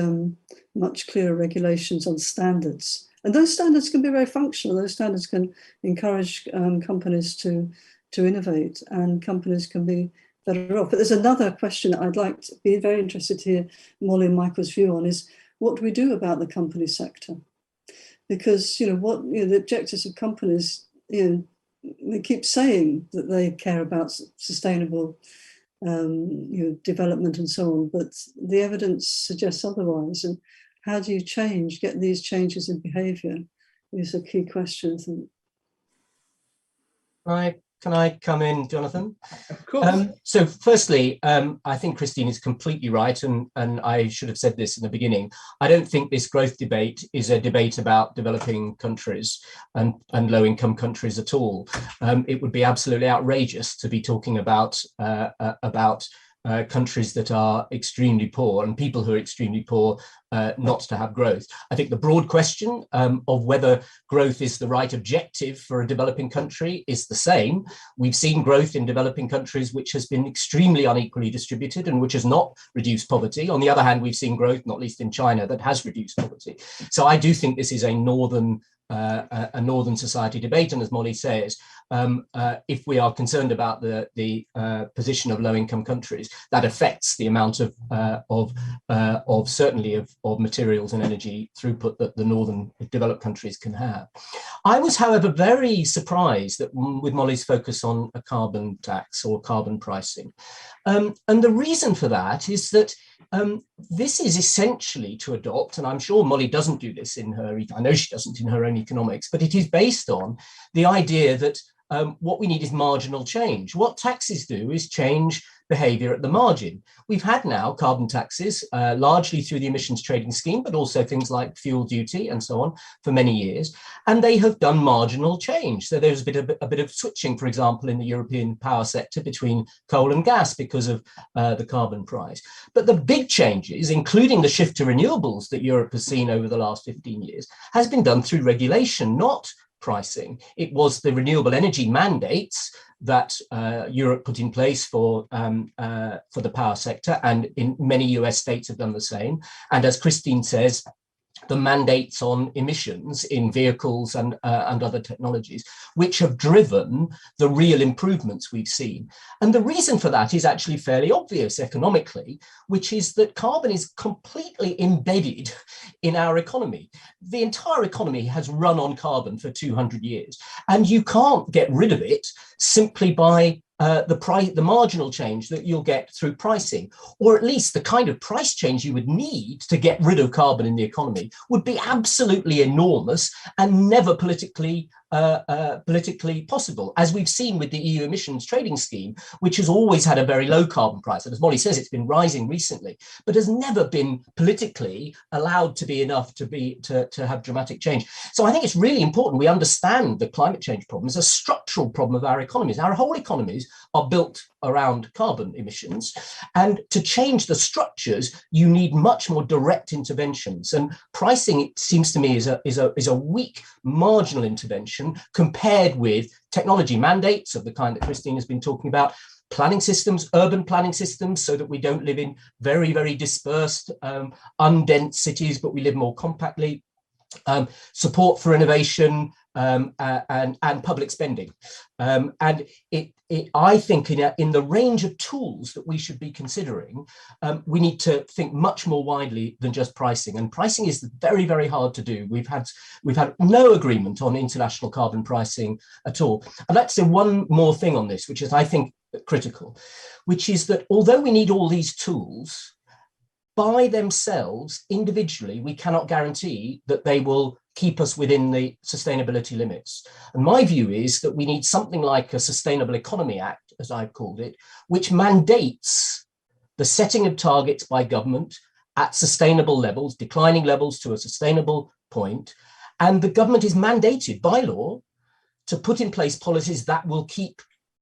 much clearer regulations on standards. And those standards can be very functional. Those standards can encourage companies to innovate, and companies can be better off. But there's another question that I'd like to be very interested to hear Molly and Michael's view on, is what do we do about the company sector? Because the objectives of companies, they keep saying that they care about sustainable development and so on, but the evidence suggests otherwise. And how do you get these changes in behaviour is a key question, I think. Can I come in, Jonathan? Of course. So firstly, I think Christine is completely right, and I should have said this in the beginning. I don't think this growth debate is a debate about developing countries and low-income countries at all. It would be absolutely outrageous to be talking about countries that are extremely poor and people who are extremely poor not to have growth. I think the broad question of whether growth is the right objective for a developing country is the same. We've seen growth in developing countries which has been extremely unequally distributed and which has not reduced poverty. On the other hand, we've seen growth, not least in China, that has reduced poverty. So I do think this is a northern society debate, and as Molly says, if we are concerned about the position of low-income countries, that affects the amount of certainly of materials and energy throughput that the northern developed countries can have. I was, however, very surprised that with Molly's focus on a carbon tax or carbon pricing, and the reason for that is that this is essentially to adopt, and I'm sure Molly doesn't do this I know she doesn't in her own economics, but it is based on the idea that what we need is marginal change. What taxes do is change behavior at the margin. We've had now carbon taxes, largely through the emissions trading scheme, but also things like fuel duty and so on for many years, and they have done marginal change. So there's a bit of switching, for example, in the European power sector between coal and gas because of the carbon price. But the big changes, including the shift to renewables that Europe has seen over the last 15 years, has been done through regulation, not pricing. It was the renewable energy mandates that Europe put in place for the power sector, and in many US states have done the same. And as Christine says, the mandates on emissions in vehicles and other technologies, which have driven the real improvements we've seen. And the reason for that is actually fairly obvious economically, which is that carbon is completely embedded in our economy. The entire economy has run on carbon for 200 years, and you can't get rid of it simply by the marginal change that you'll get through pricing, or at least the kind of price change you would need to get rid of carbon in the economy would be absolutely enormous and never politically possible, as we've seen with the EU emissions trading scheme, which has always had a very low carbon price. And as Molly says, it's been rising recently, but has never been politically allowed to be enough to have dramatic change. So I think it's really important we understand the climate change problem as a structural problem of our economies. Our whole economies are built around carbon emissions, and to change the structures, you need much more direct interventions. And pricing, it seems to me, is a weak marginal intervention compared with technology mandates of the kind that Christine has been talking about, planning systems, urban planning systems, so that we don't live in very, very dispersed, undense cities, but we live more compactly, support for innovation, and public spending. And I think in the range of tools that we should be considering, we need to think much more widely than just pricing. And pricing is very, very hard to do. We've had no agreement on international carbon pricing at all. I'd like to say one more thing on this, which is, I think, critical, which is that although we need all these tools, by themselves, individually, we cannot guarantee that they will keep us within the sustainability limits. And my view is that we need something like a Sustainable Economy Act, as I've called it, which mandates the setting of targets by government at sustainable levels, declining levels to a sustainable point, and the government is mandated by law to put in place policies that will keep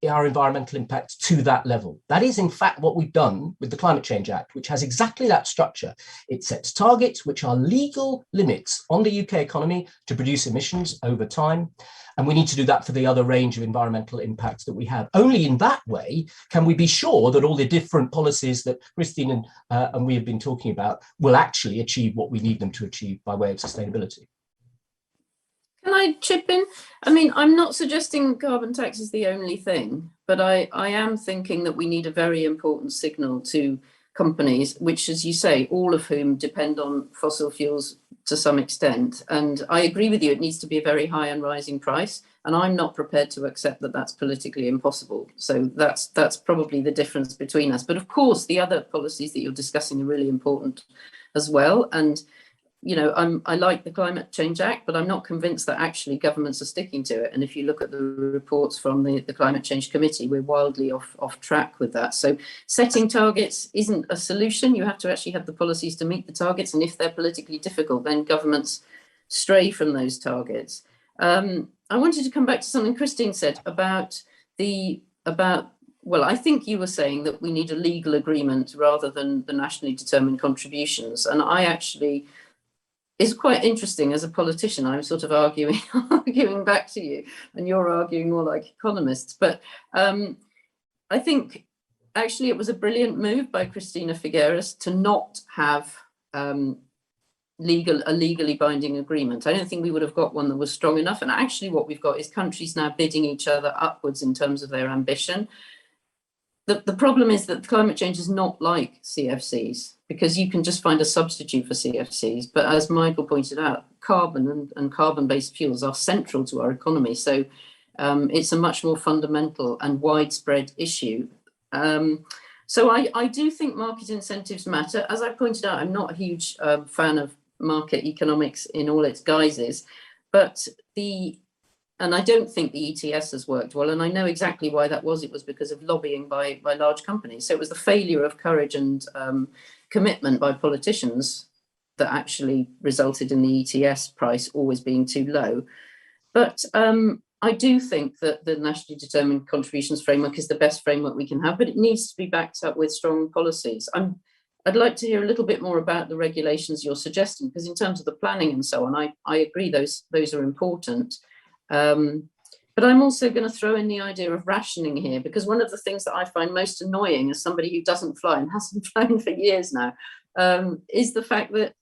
our environmental impacts to that level. That is, in fact, what we've done with the Climate Change Act, which has exactly that structure. It sets targets which are legal limits on the UK economy to produce emissions over time. And we need to do that for the other range of environmental impacts that we have. Only in that way can we be sure that all the different policies that Christine and we have been talking about will actually achieve what we need them to achieve by way of sustainability. Can I chip in? I mean, I'm not suggesting carbon tax is the only thing, but I am thinking that we need a very important signal to companies, which, as you say, all of whom depend on fossil fuels to some extent. And I agree with you, it needs to be a very high and rising price. And I'm not prepared to accept that that's politically impossible. So that's probably the difference between us. But of course, the other policies that you're discussing are really important as well. And you know, I like the Climate Change Act, but I'm not convinced that actually governments are sticking to it. And if you look at the reports from the Climate Change Committee, we're wildly off track with that. So setting targets isn't a solution. You have to actually have the policies to meet the targets. And if they're politically difficult, then governments stray from those targets. I wanted to come back to something Christine said about well, I think you were saying that we need a legal agreement rather than the nationally determined contributions. And I actually... It's quite interesting as a politician. I'm sort of arguing back to you, and you're arguing more like economists. But I think actually it was a brilliant move by Cristina Figueres to not have a legally binding agreement. I don't think we would have got one that was strong enough. And actually what we've got is countries now bidding each other upwards in terms of their ambition. The problem is that climate change is not like CFCs, because you can just find a substitute for CFCs. But as Michael pointed out, carbon and carbon-based fuels are central to our economy. So it's a much more fundamental and widespread issue. So I do think market incentives matter. As I pointed out, I'm not a huge fan of market economics in all its guises, but and I don't think the ETS has worked well. And I know exactly why that was. It was because of lobbying by large companies. So it was the failure of courage and commitment by politicians that actually resulted in the ETS price always being too low. But I do think that the nationally determined contributions framework is the best framework we can have, but it needs to be backed up with strong policies. I'd like to hear a little bit more about the regulations you're suggesting, because in terms of the planning and so on, I agree those are important. But I'm also going to throw in the idea of rationing here, because one of the things that I find most annoying as somebody who doesn't fly and hasn't flown for years now, is the fact that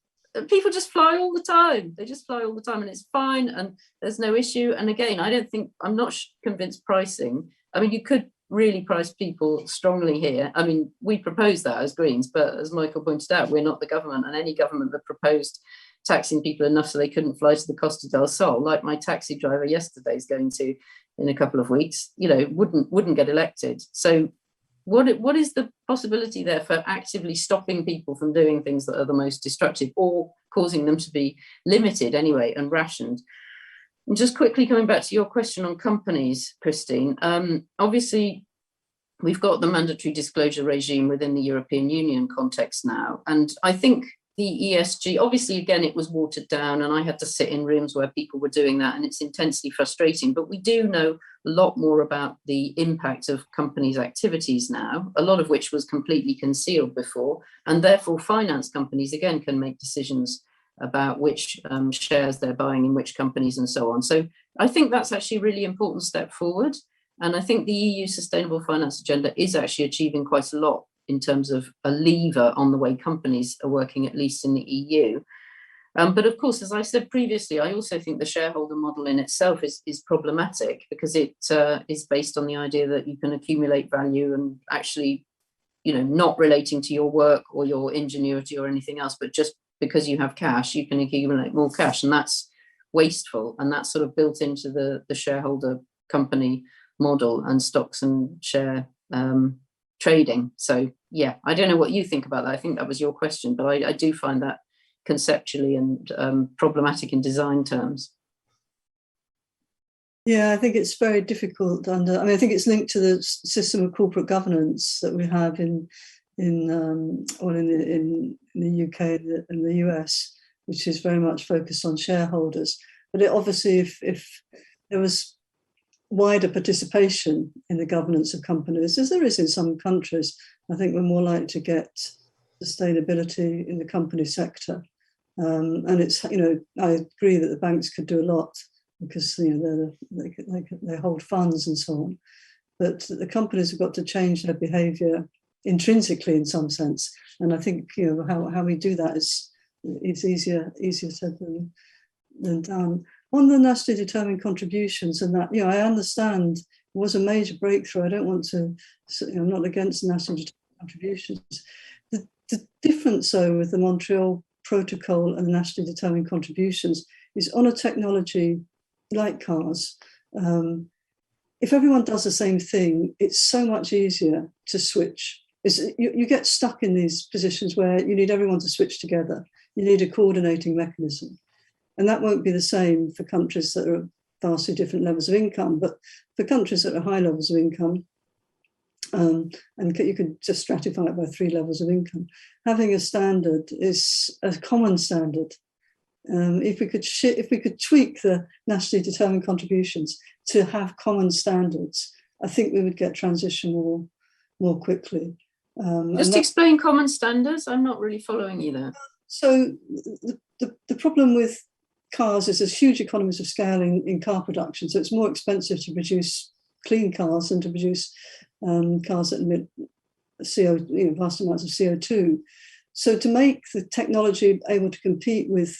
people just fly all the time. They just fly all the time and it's fine and there's no issue. And again, I'm not convinced pricing. I mean, you could really price people strongly here. I mean, we proposed that as Greens, but as Michael pointed out, we're not the government, and any government that proposed taxing people enough so they couldn't fly to the Costa del Sol, like my taxi driver yesterday is going to in a couple of weeks, you know, wouldn't get elected. So what is the possibility there for actively stopping people from doing things that are the most destructive, or causing them to be limited anyway and rationed? And just quickly coming back to your question on companies, Christine, obviously we've got the mandatory disclosure regime within the European Union context now. And I think the ESG, obviously, again, it was watered down and I had to sit in rooms where people were doing that, and it's intensely frustrating. But we do know a lot more about the impact of companies' activities now, a lot of which was completely concealed before. And therefore, finance companies, again, can make decisions about which shares they're buying in which companies and so on. So I think that's actually a really important step forward. And I think the EU Sustainable Finance Agenda is actually achieving quite a lot in terms of a lever on the way companies are working, at least in the EU. But of course, as I said previously, I also think the shareholder model in itself is problematic, because it is based on the idea that you can accumulate value and actually, you know, not relating to your work or your ingenuity or anything else, but just because you have cash, you can accumulate more cash, and that's wasteful. And that's sort of built into the shareholder company model and stocks and share trading. So yeah, I don't know what you think about that. I think that was your question, but I do find that conceptually and problematic in design terms. Yeah, I think it's very difficult I think it's linked to the system of corporate governance that we have in in the UK and the US, which is very much focused on shareholders. But it obviously, if there was wider participation in the governance of companies, as there is in some countries, I think we're more likely to get sustainability in the company sector. And it's, I agree that the banks could do a lot because they hold funds and so on. But the companies have got to change their behaviour intrinsically in some sense. And I think how we do that is easier said than done. On the nationally determined contributions and that, I understand it was a major breakthrough. I don't want to, I'm not against nationally determined contributions. The difference, though, with the Montreal Protocol and the nationally determined contributions is on a technology like cars. If everyone does the same thing, it's so much easier to switch. You get stuck in these positions where you need everyone to switch together. You need a coordinating mechanism. And that won't be the same for countries that are vastly different levels of income. But for countries that are high levels of income, and you could just stratify it by 3 levels of income, having a standard is a common standard. If we could tweak the nationally determined contributions to have common standards, I think we would get transition more quickly. Just explain common standards. I'm not really following you there. So the problem with cars is there's huge economies of scale in car production. So it's more expensive to produce clean cars than to produce cars that emit vast amounts of CO2. So to make the technology able to compete with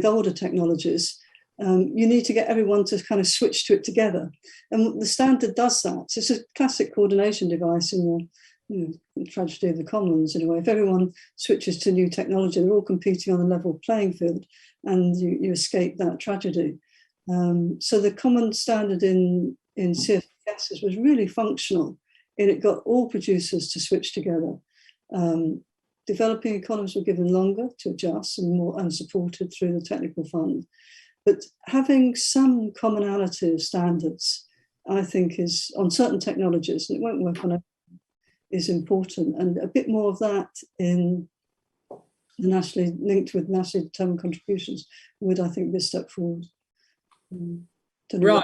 older technologies, you need to get everyone to kind of switch to it together. And the standard does that. So it's a classic coordination device in the tragedy of the commons, in a way. If everyone switches to new technology, they're all competing on a level playing field, and you escape that tragedy. So the common standard in CFC gases was really functional, and it got all producers to switch together. Developing economies were given longer to adjust and supported through the technical fund. But having some commonality of standards, I think, is on certain technologies, and it won't work on everything, is important. And a bit more of that in the nationally linked with nationally determined contributions would, I think, be a step forward. Right.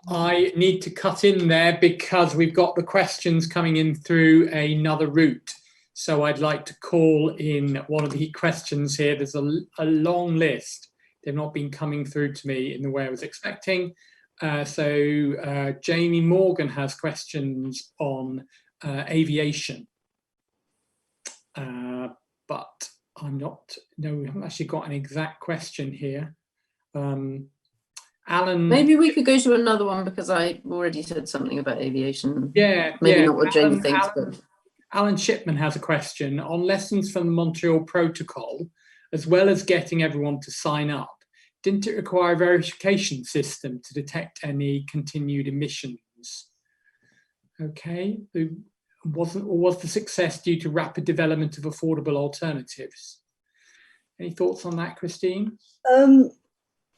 I need to cut in there because we've got the questions coming in through another route. So I'd like to call in one of the questions here. There's a long list. They've not been coming through to me in the way I was expecting. So Jamie Morgan has questions on aviation. But we haven't actually got an exact question here. Alan, maybe we could go to another one because I already said something about aviation. Maybe not what Jamie thinks, but Alan Shipman has a question on lessons from the Montreal Protocol, as well as getting everyone to sign up. Didn't it require a verification system to detect any continued emissions? Okay, was the success due to rapid development of affordable alternatives? Any thoughts on that, Christine?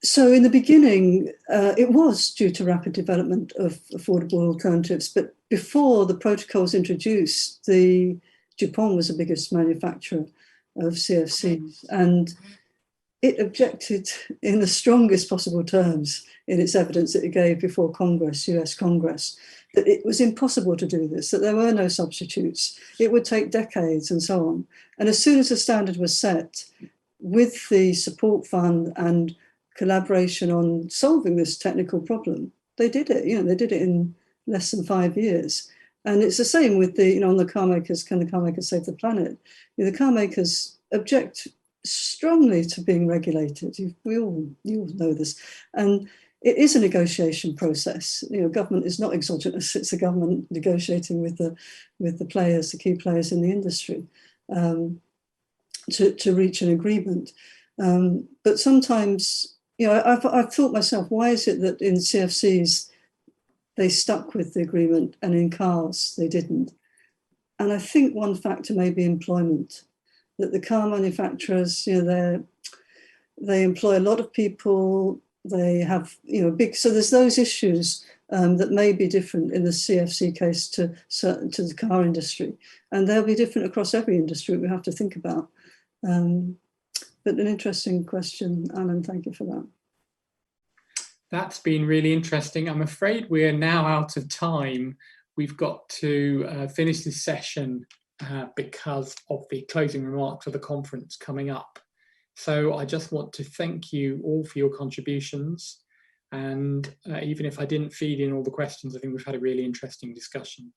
So in the beginning, it was due to rapid development of affordable alternatives, but before the protocol was introduced, DuPont was the biggest manufacturer of CFCs, and it objected in the strongest possible terms in its evidence that it gave before Congress, US Congress, that it was impossible to do this, that there were no substitutes, it would take decades and so on. And as soon as the standard was set, with the support fund and collaboration on solving this technical problem, they did it. They did it in less than 5 years. And it's the same with on the car makers, can the car makers save the planet? The car makers object strongly to being regulated. You all know this. And it is a negotiation process. Government is not exogenous. It's the government negotiating with the players, the key players in the industry, to reach an agreement. But sometimes, I've thought myself, why is it that in CFCs they stuck with the agreement and in cars they didn't? And I think one factor may be employment, that the car manufacturers, they employ a lot of people, they have, so there's those issues that may be different in the CFC case to the car industry, and they'll be different across every industry. We have to think about. But an interesting question, Alan. Thank you for that. That's been really interesting. I'm afraid we're now out of time. We've got to finish this session because of the closing remarks of the conference coming up. So I just want to thank you all for your contributions. And even if I didn't feed in all the questions, I think we've had a really interesting discussion.